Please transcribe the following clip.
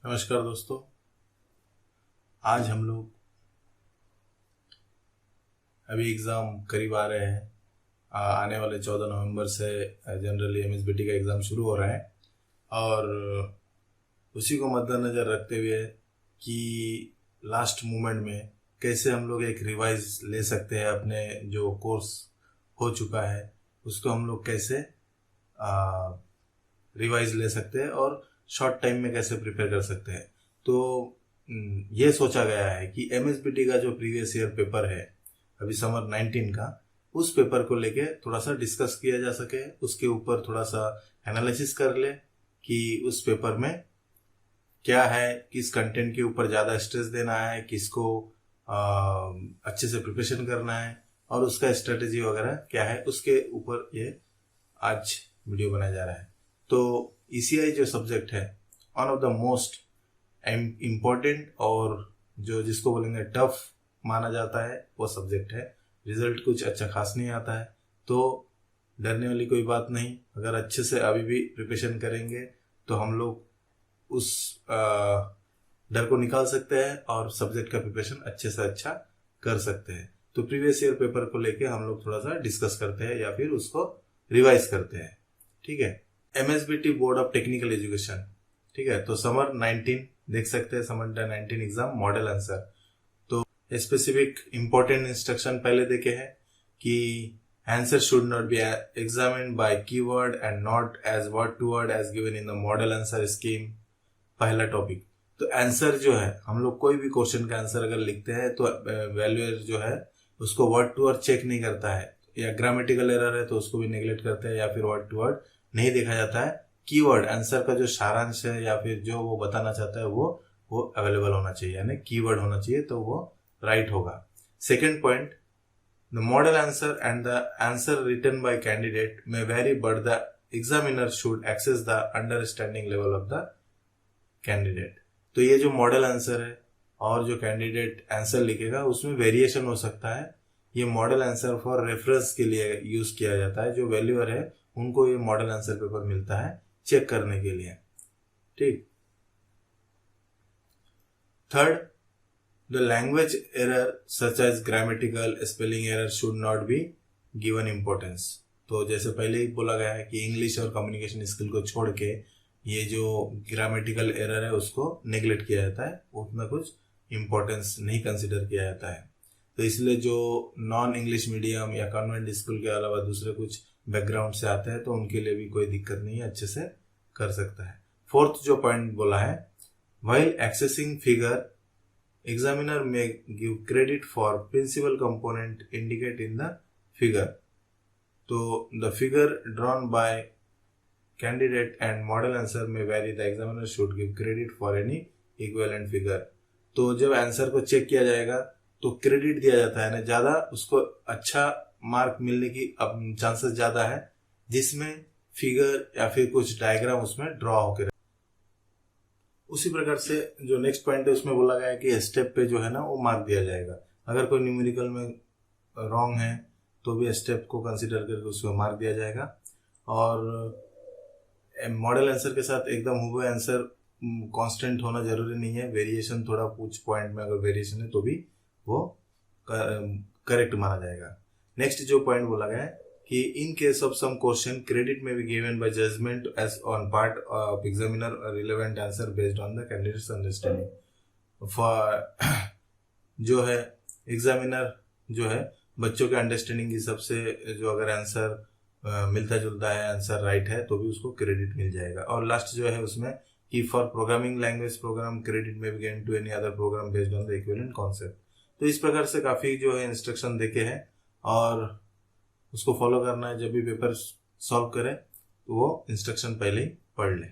नमस्कार दोस्तों। आज हम लोग अभी एग्ज़ाम करीब आ रहे हैं। आने वाले 14 नवंबर से जनरली एमएसबीटी का एग्ज़ाम शुरू हो रहा है और उसी को मद्देनज़र रखते हुए कि लास्ट मोमेंट में कैसे हम लोग एक रिवाइज ले सकते हैं, अपने जो कोर्स हो चुका है उसको हम लोग कैसे रिवाइज ले सकते हैं और शॉर्ट टाइम में कैसे प्रिपेयर कर सकते हैं। तो ये सोचा गया है कि एमएसबीटी का जो प्रीवियस ईयर पेपर है अभी समर 19 का, उस पेपर को लेके थोड़ा सा डिस्कस किया जा सके, उसके ऊपर थोड़ा सा एनालिसिस कर ले कि उस पेपर में क्या है, किस कंटेंट के ऊपर ज़्यादा स्ट्रेस देना है, किसको अच्छे से प्रिपरेशन करना है और उसका स्ट्रेटेजी वगैरह क्या है, उसके ऊपर ये आज वीडियो बनाया जा रहा है। तो ईसीआई जो सब्जेक्ट है one of the most important और जो जिसको बोलेंगे टफ माना जाता है वो सब्जेक्ट है। रिजल्ट कुछ अच्छा खास नहीं आता है, तो डरने वाली कोई बात नहीं। अगर अच्छे से अभी भी प्रिपरेशन करेंगे तो हम लोग उस डर को निकाल सकते हैं और सब्जेक्ट का प्रिपरेशन अच्छे से अच्छा कर सकते हैं। तो प्रीवियस ईयर पेपर को लेके हम लोग थोड़ा सा डिस्कस करते हैं या फिर उसको रिवाइज करते हैं। ठीक है। MSBT board of technical education, ठीक है। तो समर 19 देख सकते हैं, समर 19 एग्जाम मॉडल आंसर। तो स्पेसिफिक इंपॉर्टेंट इंस्ट्रक्शन पहले देखे हैं कि answer should not be examined by keyword and not as word to word as given in the model answer scheme. पहला टॉपिक। तो आंसर जो है, हम लोग कोई भी क्वेश्चन का आंसर अगर लिखते हैं तो वैल्यूअर जो है उसको वर्ड टू वर्ड चेक नहीं करता है, या ग्रामेटिकल एरर है तो उसको भी नेग्लेक्ट करते हैं, या फिर वर्ड टू वर्ड नहीं देखा जाता है। कीवर्ड आंसर का जो सारांश है या फिर जो वो बताना चाहता है वो अवेलेबल होना चाहिए, यानी कीवर्ड होना चाहिए तो वो राइट होगा। Second point, the model answer and the answer written by candidate may vary but the examiner should assess the understanding level of the candidate. तो ये जो मॉडल आंसर है और जो कैंडिडेट आंसर लिखेगा उसमें वेरिएशन हो सकता है। ये मॉडल आंसर फॉर रेफरेंस के लिए यूज किया जाता है। जो वैल्यूअर है उनको ये मॉडल आंसर पेपर मिलता है चेक करने के लिए। ठीक। Third, the language error such as grammatical spelling error should not be given importance. तो जैसे पहले ही बोला गया है कि इंग्लिश और कम्युनिकेशन स्किल को छोड़ के ये जो ग्रामेटिकल एरर है उसको नेग्लेक्ट किया जाता है, उतना कुछ इंपॉर्टेंस नहीं कंसिडर किया जाता है। तो इसलिए जो नॉन इंग्लिश मीडियम या कॉन्वेंट स्कूल के अलावा दूसरे कुछ बैकग्राउंड से आते हैं तो उनके लिए भी कोई दिक्कत नहीं है, अच्छे से कर सकता है। फोर्थ जो पॉइंट बोला है, while assessing figure examiner may give credit for principal component indicate in the figure. तो the figure drawn by candidate and model answer may vary, the examiner should give credit for any equivalent figure. तो जब answer को check किया जाएगा तो credit दिया जाता है ना, ज्यादा उसको अच्छा मार्क मिलने की अब चांसेस ज्यादा है जिसमें फिगर या फिर कुछ डायग्राम उसमें ड्रॉ होकर। उसी प्रकार से जो नेक्स्ट पॉइंट है उसमें बोला गया है कि स्टेप पे जो है ना वो मार्क दिया जाएगा। अगर कोई न्यूमेरिकल में रॉन्ग है तो भी स्टेप को कंसीडर करके उसको मार्क दिया जाएगा। और मॉडल आंसर के साथ एकदम हुबहू आंसर कांस्टेंट होना जरूरी नहीं है, वेरिएशन थोड़ा कुछ पॉइंट में अगर वेरिएशन है तो भी वो करेक्ट माना जाएगा। नेक्स्ट जो पॉइंट बोला गया है कि in case of some question credit may be given by judgement as on part of examiner relevant answer based on the candidate's understanding. For जो है एग्जामिनर जो है बच्चों के अंडरस्टैंडिंग के हिसाब से जो अगर आंसर मिलता जुलता है, आंसर राइट है तो भी उसको क्रेडिट मिल जाएगा। और लास्ट जो है उसमें कि for programming language program credit may be given to any other program based on the equivalent concept. तो इस प्रकार से काफी जो है इंस्ट्रक्शन देखे हैं और उसको फॉलो करना है। जब भी पेपर सॉल्व करें तो वो इंस्ट्रक्शन पहले ही पढ़ लें।